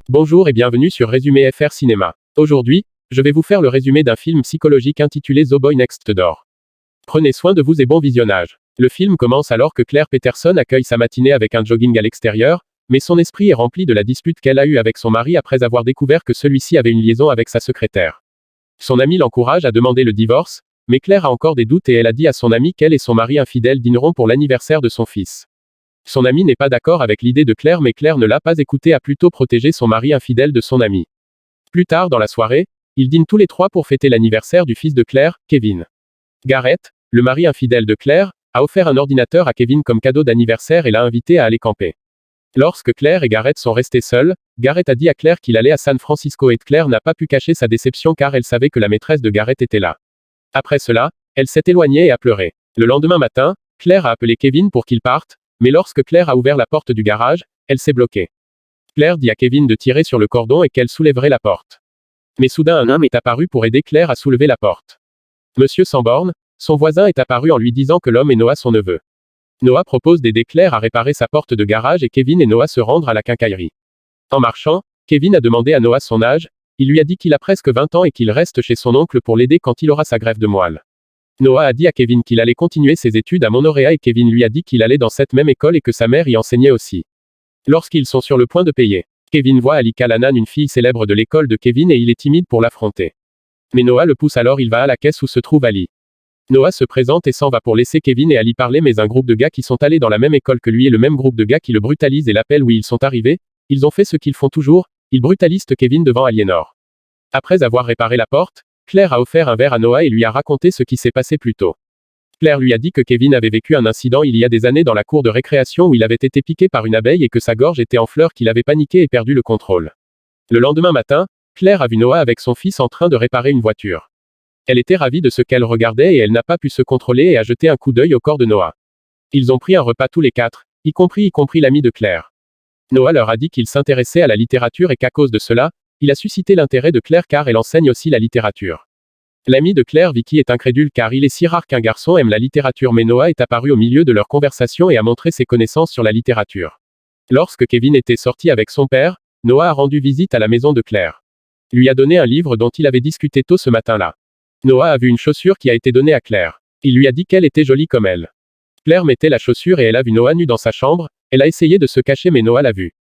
Bonjour et bienvenue sur Résumé FR Cinéma. Aujourd'hui, je vais vous faire le résumé d'un film psychologique intitulé The Boy Next Door. Prenez soin de vous et bon visionnage. Le film commence alors que Claire Peterson accueille sa matinée avec un jogging à l'extérieur, mais son esprit est rempli de la dispute qu'elle a eue avec son mari après avoir découvert que celui-ci avait une liaison avec sa secrétaire. Son ami l'encourage à demander le divorce, mais Claire a encore des doutes et elle a dit à son ami qu'elle et son mari infidèle dîneront pour l'anniversaire de son fils. Son ami n'est pas d'accord avec l'idée de Claire mais Claire ne l'a pas écouté, a plutôt protégé son mari infidèle de son ami. Plus tard dans la soirée, ils dînent tous les trois pour fêter l'anniversaire du fils de Claire, Kevin. Garrett, le mari infidèle de Claire, a offert un ordinateur à Kevin comme cadeau d'anniversaire et l'a invité à aller camper. Lorsque Claire et Garrett sont restés seuls, Garrett a dit à Claire qu'il allait à San Francisco et Claire n'a pas pu cacher sa déception car elle savait que la maîtresse de Garrett était là. Après cela, elle s'est éloignée et a pleuré. Le lendemain matin, Claire a appelé Kevin pour qu'il parte, mais lorsque Claire a ouvert la porte du garage, elle s'est bloquée. Claire dit à Kevin de tirer sur le cordon et qu'elle soulèverait la porte. Mais soudain un homme est apparu pour aider Claire à soulever la porte. Monsieur Sanborn, son voisin, est apparu en lui disant que l'homme est Noah, son neveu. Noah propose d'aider Claire à réparer sa porte de garage et Kevin et Noah se rendent à la quincaillerie. En marchant, Kevin a demandé à Noah son âge, il lui a dit qu'il a presque 20 ans et qu'il reste chez son oncle pour l'aider quand il aura sa greffe de moelle. Noah a dit à Kevin qu'il allait continuer ses études à Monrovia et Kevin lui a dit qu'il allait dans cette même école et que sa mère y enseignait aussi. Lorsqu'ils sont sur le point de payer, Kevin voit Ali Callanan, une fille célèbre de l'école de Kevin, et il est timide pour l'affronter. Mais Noah le pousse, alors il va à la caisse où se trouve Ali. Noah se présente et s'en va pour laisser Kevin et Ali parler, mais un groupe de gars qui sont allés dans la même école que lui et le même groupe de gars qui le brutalisent et l'appellent où ils sont arrivés, ils ont fait ce qu'ils font toujours, ils brutalisent Kevin devant Aliénor. Après avoir réparé la porte, Claire a offert un verre à Noah et lui a raconté ce qui s'est passé plus tôt. Claire lui a dit que Kevin avait vécu un incident il y a des années dans la cour de récréation où il avait été piqué par une abeille et que sa gorge était en fleurs, qu'il avait paniqué et perdu le contrôle. Le lendemain matin, Claire a vu Noah avec son fils en train de réparer une voiture. Elle était ravie de ce qu'elle regardait et elle n'a pas pu se contrôler et a jeté un coup d'œil au corps de Noah. Ils ont pris un repas tous les quatre, y compris l'ami de Claire. Noah leur a dit qu'il s'intéressait à la littérature et qu'à cause de cela, il a suscité l'intérêt de Claire car elle enseigne aussi la littérature. L'ami de Claire, Vicky, est incrédule car il est si rare qu'un garçon aime la littérature, mais Noah est apparu au milieu de leur conversation et a montré ses connaissances sur la littérature. Lorsque Kevin était sorti avec son père, Noah a rendu visite à la maison de Claire. Lui a donné un livre dont il avait discuté tôt ce matin-là. Noah a vu une chaussure qui a été donnée à Claire. Il lui a dit qu'elle était jolie comme elle. Claire mettait la chaussure et elle a vu Noah nu dans sa chambre, elle a essayé de se cacher mais Noah l'a vu.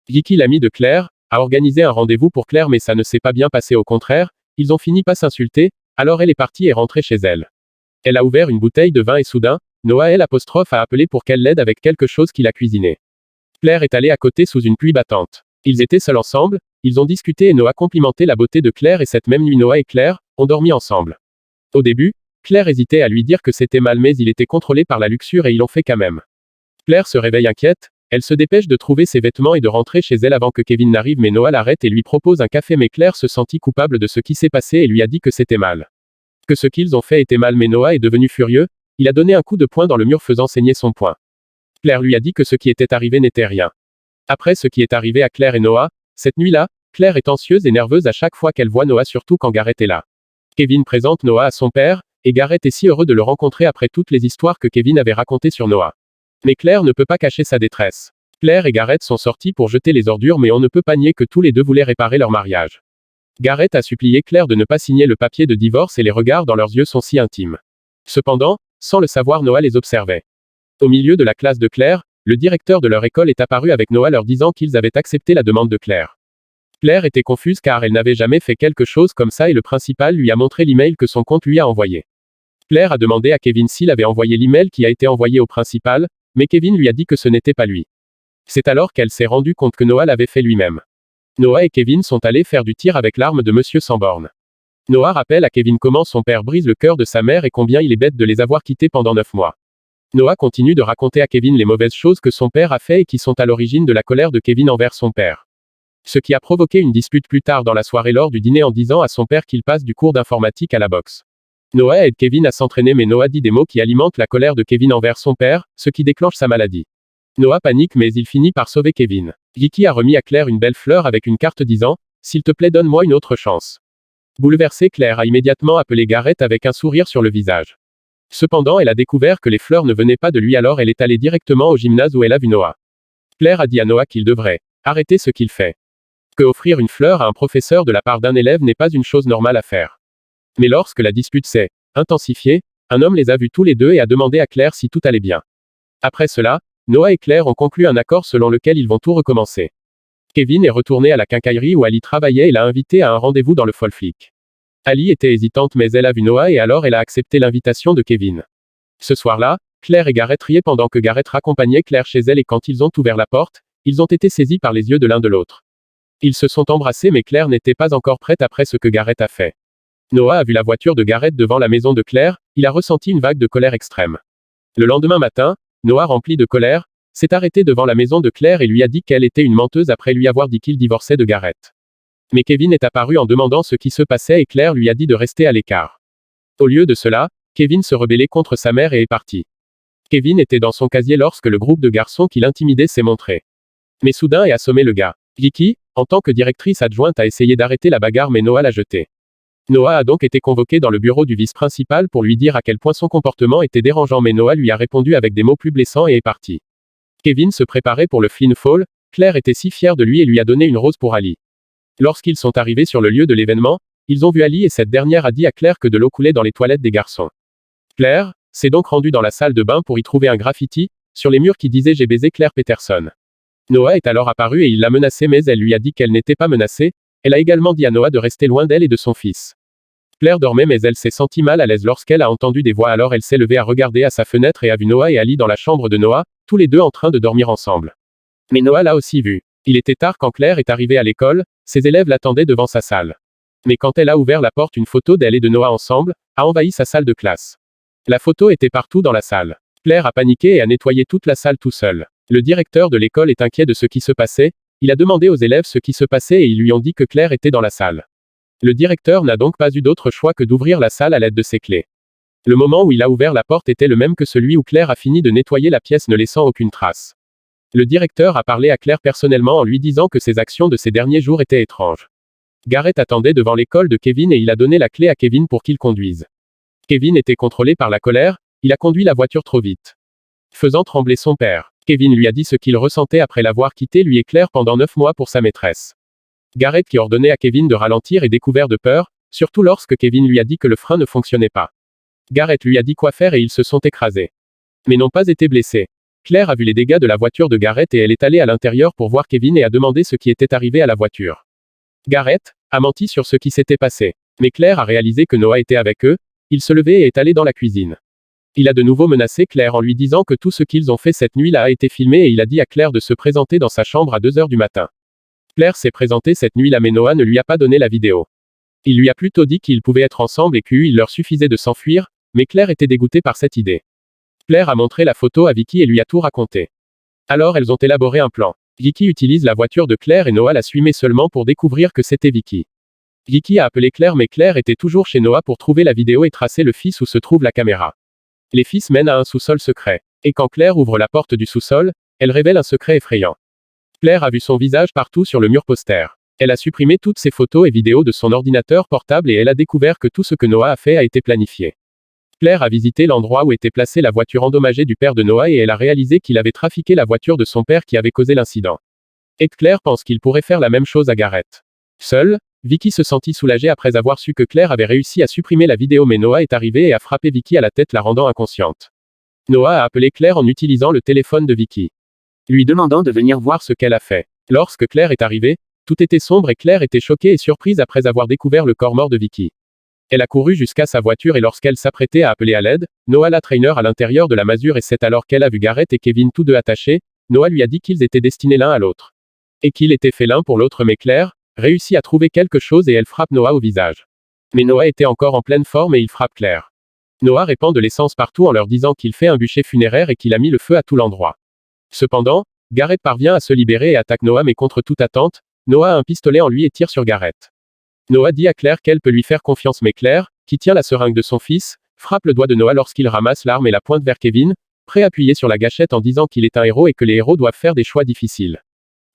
Vicky, l'ami de Claire, a organisé un rendez-vous pour Claire mais ça ne s'est pas bien passé, au contraire, ils ont fini par s'insulter, alors elle est partie et rentrée chez elle. Elle a ouvert une bouteille de vin et soudain, Noah a appelé pour qu'elle l'aide avec quelque chose qu'il a cuisiné. Claire est allée à côté sous une pluie battante. Ils étaient seuls ensemble, ils ont discuté et Noah complimentait la beauté de Claire et cette même nuit Noah et Claire ont dormi ensemble. Au début, Claire hésitait à lui dire que c'était mal mais il était contrôlé par la luxure et ils l'ont fait quand même. Claire se réveille inquiète, elle se dépêche de trouver ses vêtements et de rentrer chez elle avant que Kevin n'arrive mais Noah l'arrête et lui propose un café mais Claire se sentit coupable de ce qui s'est passé et lui a dit que c'était mal. Que ce qu'ils ont fait était mal mais Noah est devenu furieux, il a donné un coup de poing dans le mur faisant saigner son poing. Claire lui a dit que ce qui était arrivé n'était rien. Après ce qui est arrivé à Claire et Noah, cette nuit-là, Claire est anxieuse et nerveuse à chaque fois qu'elle voit Noah, surtout quand Garrett est là. Kevin présente Noah à son père, et Garrett est si heureux de le rencontrer après toutes les histoires que Kevin avait racontées sur Noah. Mais Claire ne peut pas cacher sa détresse. Claire et Garrett sont sortis pour jeter les ordures mais on ne peut pas nier que tous les deux voulaient réparer leur mariage. Garrett a supplié Claire de ne pas signer le papier de divorce et les regards dans leurs yeux sont si intimes. Cependant, sans le savoir, Noah les observait. Au milieu de la classe de Claire, le directeur de leur école est apparu avec Noah leur disant qu'ils avaient accepté la demande de Claire. Claire était confuse car elle n'avait jamais fait quelque chose comme ça et le principal lui a montré l'email que son compte lui a envoyé. Claire a demandé à Kevin s'il avait envoyé l'email qui a été envoyé au principal, mais Kevin lui a dit que ce n'était pas lui. C'est alors qu'elle s'est rendue compte que Noah l'avait fait lui-même. Noah et Kevin sont allés faire du tir avec l'arme de Monsieur Sanborn. Noah rappelle à Kevin comment son père brise le cœur de sa mère et combien il est bête de les avoir quittés pendant 9 mois. Noah continue de raconter à Kevin les mauvaises choses que son père a fait et qui sont à l'origine de la colère de Kevin envers son père. Ce qui a provoqué une dispute plus tard dans la soirée lors du dîner en disant à son père qu'il passe du cours d'informatique à la boxe. Noah aide Kevin à s'entraîner mais Noah dit des mots qui alimentent la colère de Kevin envers son père, ce qui déclenche sa maladie. Noah panique mais il finit par sauver Kevin. Vicky a remis à Claire une belle fleur avec une carte disant « S'il te plaît, donne-moi une autre chance ». Bouleversée, Claire a immédiatement appelé Garrett avec un sourire sur le visage. Cependant, elle a découvert que les fleurs ne venaient pas de lui, alors elle est allée directement au gymnase où elle a vu Noah. Claire a dit à Noah qu'il devrait arrêter ce qu'il fait. Que offrir une fleur à un professeur de la part d'un élève n'est pas une chose normale à faire. Mais lorsque la dispute s'est intensifiée, un homme les a vus tous les deux et a demandé à Claire si tout allait bien. Après cela, Noah et Claire ont conclu un accord selon lequel ils vont tout recommencer. Kevin est retourné à la quincaillerie où Ali travaillait et l'a invité à un rendez-vous dans le Folic. Ali était hésitante mais elle a vu Noah et alors elle a accepté l'invitation de Kevin. Ce soir-là, Claire et Garrett riaient pendant que Garrett raccompagnait Claire chez elle et quand ils ont ouvert la porte, ils ont été saisis par les yeux de l'un de l'autre. Ils se sont embrassés mais Claire n'était pas encore prête après ce que Garrett a fait. Noah a vu la voiture de Garrett devant la maison de Claire, il a ressenti une vague de colère extrême. Le lendemain matin, Noah, rempli de colère, s'est arrêté devant la maison de Claire et lui a dit qu'elle était une menteuse après lui avoir dit qu'il divorçait de Garrett. Mais Kevin est apparu en demandant ce qui se passait et Claire lui a dit de rester à l'écart. Au lieu de cela, Kevin se rebellait contre sa mère et est parti. Kevin était dans son casier lorsque le groupe de garçons qui l'intimidaient s'est montré. Mais soudain est assommé le gars. Vicky, en tant que directrice adjointe, a essayé d'arrêter la bagarre mais Noah l'a jeté. Noah a donc été convoqué dans le bureau du vice-principal pour lui dire à quel point son comportement était dérangeant mais Noah lui a répondu avec des mots plus blessants et est parti. Kevin se préparait pour le Flynn Fall, Claire était si fière de lui et lui a donné une rose pour Ali. Lorsqu'ils sont arrivés sur le lieu de l'événement, ils ont vu Ali et cette dernière a dit à Claire que de l'eau coulait dans les toilettes des garçons. Claire s'est donc rendue dans la salle de bain pour y trouver un graffiti, sur les murs qui disait J'ai baisé Claire Peterson. Noah est alors apparu et il l'a menacée mais elle lui a dit qu'elle n'était pas menacée, elle a également dit à Noah de rester loin d'elle et de son fils. Claire dormait mais elle s'est sentie mal à l'aise lorsqu'elle a entendu des voix alors elle s'est levée à regarder à sa fenêtre et a vu Noah et Ali dans la chambre de Noah, tous les deux en train de dormir ensemble. Mais Noah l'a aussi vu. Il était tard quand Claire est arrivée à l'école, ses élèves l'attendaient devant sa salle. Mais quand elle a ouvert la porte, une photo d'elle et de Noah ensemble a envahi sa salle de classe. La photo était partout dans la salle. Claire a paniqué et a nettoyé toute la salle tout seul. Le directeur de l'école est inquiet de ce qui se passait, il a demandé aux élèves ce qui se passait et ils lui ont dit que Claire était dans la salle. Le directeur n'a donc pas eu d'autre choix que d'ouvrir la salle à l'aide de ses clés. Le moment où il a ouvert la porte était le même que celui où Claire a fini de nettoyer la pièce ne laissant aucune trace. Le directeur a parlé à Claire personnellement en lui disant que ses actions de ces derniers jours étaient étranges. Garrett attendait devant l'école de Kevin et il a donné la clé à Kevin pour qu'il conduise. Kevin était contrôlé par la colère, il a conduit la voiture trop vite, faisant trembler son père. Kevin lui a dit ce qu'il ressentait après l'avoir quitté lui et Claire pendant 9 mois pour sa maîtresse. Garrett qui ordonnait à Kevin de ralentir est découvert de peur, surtout lorsque Kevin lui a dit que le frein ne fonctionnait pas. Garrett lui a dit quoi faire et ils se sont écrasés. Mais n'ont pas été blessés. Claire a vu les dégâts de la voiture de Garrett et elle est allée à l'intérieur pour voir Kevin et a demandé ce qui était arrivé à la voiture. Garrett a menti sur ce qui s'était passé. Mais Claire a réalisé que Noah était avec eux, il se levait et est allé dans la cuisine. Il a de nouveau menacé Claire en lui disant que tout ce qu'ils ont fait cette nuit-là a été filmé et il a dit à Claire de se présenter dans sa chambre à 2 heures du matin. Claire s'est présentée cette nuit-là mais Noah ne lui a pas donné la vidéo. Il lui a plutôt dit qu'ils pouvaient être ensemble et qu'il leur suffisait de s'enfuir, mais Claire était dégoûtée par cette idée. Claire a montré la photo à Vicky et lui a tout raconté. Alors elles ont élaboré un plan. Vicky utilise la voiture de Claire et Noah la suit mais seulement pour découvrir que c'était Vicky. Vicky a appelé Claire mais Claire était toujours chez Noah pour trouver la vidéo et tracer le fils où se trouve la caméra. Les fils mènent à un sous-sol secret. Et quand Claire ouvre la porte du sous-sol, elle révèle un secret effrayant. Claire a vu son visage partout sur le mur poster. Elle a supprimé toutes ses photos et vidéos de son ordinateur portable et elle a découvert que tout ce que Noah a fait a été planifié. Claire a visité l'endroit où était placée la voiture endommagée du père de Noah et elle a réalisé qu'il avait trafiqué la voiture de son père qui avait causé l'incident. Et Claire pense qu'il pourrait faire la même chose à Garrett. Seule, Vicky se sentit soulagée après avoir su que Claire avait réussi à supprimer la vidéo mais Noah est arrivé et a frappé Vicky à la tête la rendant inconsciente. Noah a appelé Claire en utilisant le téléphone de Vicky, lui demandant de venir voir ce qu'elle a fait. Lorsque Claire est arrivée, tout était sombre et Claire était choquée et surprise après avoir découvert le corps mort de Vicky. Elle a couru jusqu'à sa voiture et lorsqu'elle s'apprêtait à appeler à l'aide, Noah la traîneur à l'intérieur de la masure et c'est alors qu'elle a vu Garrett et Kevin tous deux attachés, Noah lui a dit qu'ils étaient destinés l'un à l'autre. Et qu'il était fait l'un pour l'autre mais Claire réussit à trouver quelque chose et elle frappe Noah au visage. Mais Noah était encore en pleine forme et il frappe Claire. Noah répand de l'essence partout en leur disant qu'il fait un bûcher funéraire et qu'il a mis le feu à tout l'endroit. Cependant, Garrett parvient à se libérer et attaque Noah mais contre toute attente, Noah a un pistolet en lui et tire sur Garrett. Noah dit à Claire qu'elle peut lui faire confiance mais Claire, qui tient la seringue de son fils, frappe le doigt de Noah lorsqu'il ramasse l'arme et la pointe vers Kevin, prêt à appuyer sur la gâchette en disant qu'il est un héros et que les héros doivent faire des choix difficiles.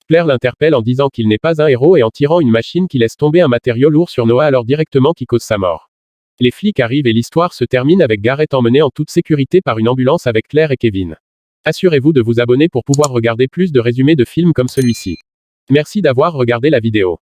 Claire l'interpelle en disant qu'il n'est pas un héros et en tirant une machine qui laisse tomber un matériau lourd sur Noah alors directement qui cause sa mort. Les flics arrivent et l'histoire se termine avec Garrett emmené en toute sécurité par une ambulance avec Claire et Kevin. Assurez-vous de vous abonner pour pouvoir regarder plus de résumés de films comme celui-ci. Merci d'avoir regardé la vidéo.